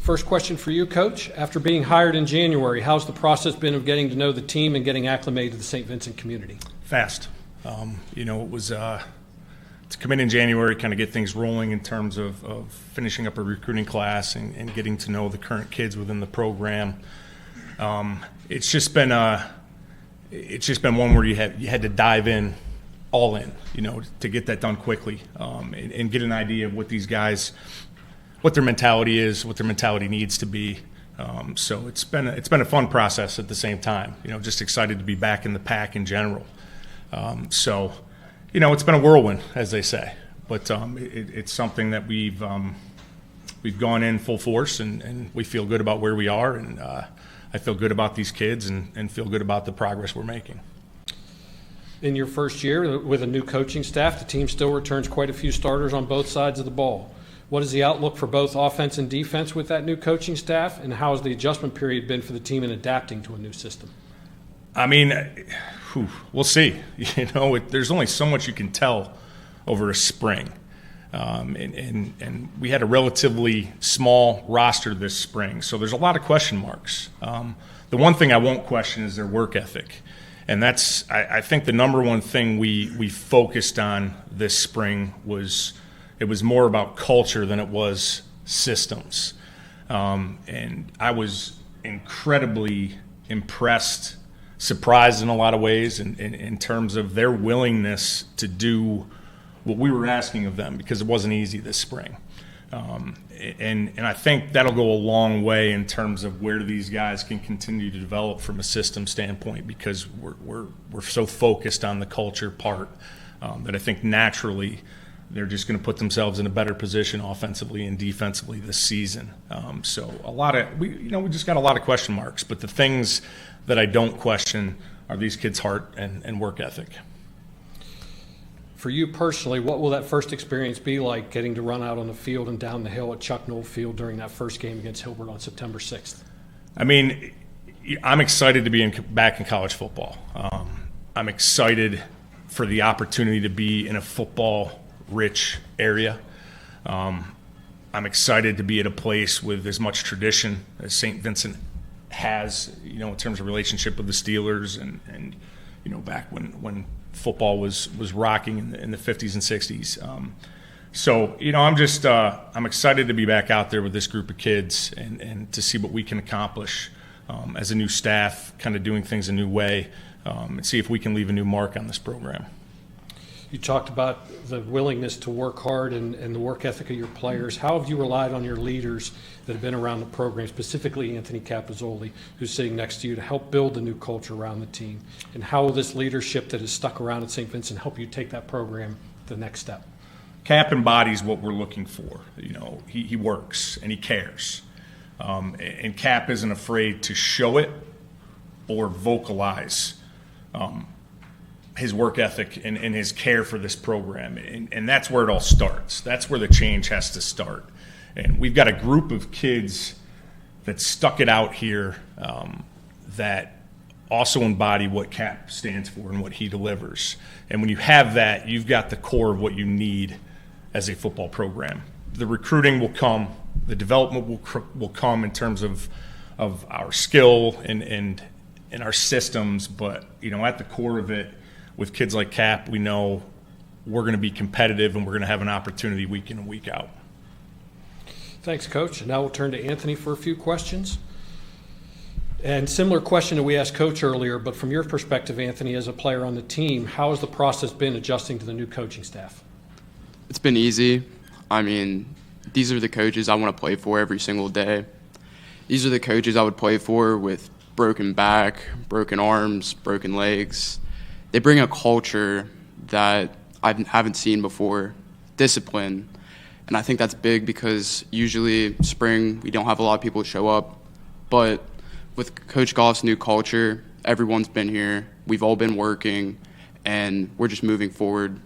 First question for you, Coach. After being hired in January, how's the process been of getting to know the team and getting acclimated to the St. Vincent community? Fast. It was to come in January, kind of get things rolling in terms of finishing up a recruiting class and getting to know the current kids within the program. It's just been one where you had to dive in, all in, to get that done quickly, and get an idea of what these guys, what their mentality is, what their mentality needs to be. So it's been a fun process at the same time. Just excited to be back in the PAC in general. It's been a whirlwind, as they say, but it's something that we've gone in full force, and we feel good about where we are, and I feel good about these kids and feel good about the progress we're making. In your first year with a new coaching staff, the team still returns quite a few starters on both sides of the ball. What is the outlook for both offense and defense with that new coaching staff, and how has the adjustment period been for the team in adapting to a new system? I mean, we'll see. There's only so much you can tell over a spring. And we had a relatively small roster this spring, so there's a lot of question marks. The one thing I won't question is their work ethic. And that's, I think, the number one thing we focused on this spring was it was more about culture than it was systems. And I was incredibly impressed, surprised in a lot of ways in terms of their willingness to do what we were asking of them, because it wasn't easy this spring. And I think that'll go a long way in terms of where these guys can continue to develop from a system standpoint, because we're so focused on the culture part that I think naturally they're just going to put themselves in a better position offensively and defensively this season. So we just got a lot of question marks, but the things that I don't question are these kids' heart and work ethic. For you personally, what will that first experience be like, getting to run out on the field and down the hill at Chuck Noll Field during that first game against Hilbert on September 6th? I mean, I'm excited to be back in college football. I'm excited for the opportunity to be in a football-rich area. I'm excited to be at a place with as much tradition as St. Vincent has, in terms of relationship with the Steelers and back when football was rocking in the 50s and 60s. So I'm excited to be back out there with this group of kids and to see what we can accomplish as a new staff, kind of doing things a new way, and see if we can leave a new mark on this program. You talked about the willingness to work hard and the work ethic of your players. How have you relied on your leaders that have been around the program, specifically Anthony Capozzoli, who's sitting next to you, to help build the new culture around the team? And how will this leadership that has stuck around at St. Vincent help you take that program to the next step? Cap embodies what we're looking for. He works and he cares. And Cap isn't afraid to show it or vocalize his work ethic and his care for this program. And that's where it all starts. That's where the change has to start. And we've got a group of kids that stuck it out here that also embody what CAP stands for and what he delivers. And when you have that, you've got the core of what you need as a football program. The recruiting will come. The development will come in terms of our skill and our systems. But, at the core of it, with kids like Cap, we know we're going to be competitive and we're going to have an opportunity week in and week out. Thanks, Coach. And now we'll turn to Anthony for a few questions. And similar question that we asked Coach earlier, but from your perspective, Anthony, as a player on the team, how has the process been adjusting to the new coaching staff? It's been easy. I mean, these are the coaches I want to play for every single day. These are the coaches I would play for with broken back, broken arms, broken legs. They bring a culture that I haven't seen before, discipline. And I think that's big because usually spring we don't have a lot of people show up. But with Coach Goff's new culture, everyone's been here. We've all been working, and we're just moving forward.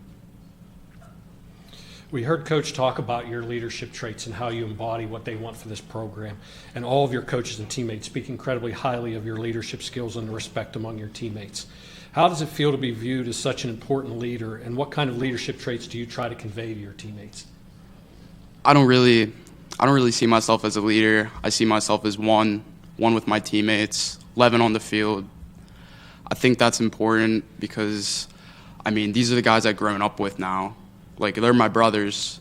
We heard Coach talk about your leadership traits and how you embody what they want for this program. And all of your coaches and teammates speak incredibly highly of your leadership skills and the respect among your teammates. How does it feel to be viewed as such an important leader, and what kind of leadership traits do you try to convey to your teammates? I don't really I don't really see myself as a leader. I see myself as one with my teammates, 11 on the field. I think that's important because, I mean, these are the guys I've grown up with now. Like, they're my brothers,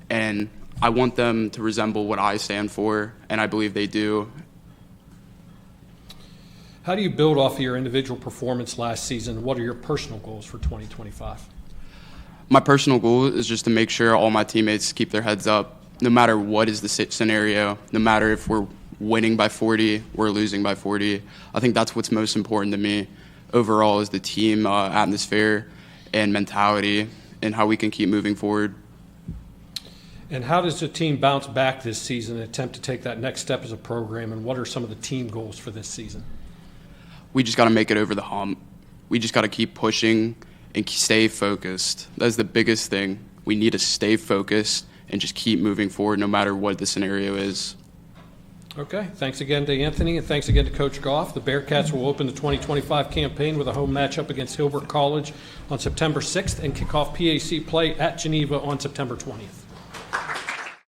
and I want them to resemble what I stand for, and I believe they do. How do you build off of your individual performance last season? What are your personal goals for 2025? My personal goal is just to make sure all my teammates keep their heads up, no matter what is the scenario, no matter if we're winning by 40 or losing by 40. I think that's what's most important to me overall is the team atmosphere and mentality and how we can keep moving forward. And how does the team bounce back this season and attempt to take that next step as a program, and what are some of the team goals for this season? We just got to make it over the hump. We just got to keep pushing and stay focused. That's the biggest thing. We need to stay focused and just keep moving forward no matter what the scenario is. Okay, thanks again to Anthony, and thanks again to Coach Goff. The Bearcats will open the 2025 campaign with a home matchup against Hilbert College on September 6th and kick off PAC play at Geneva on September 20th.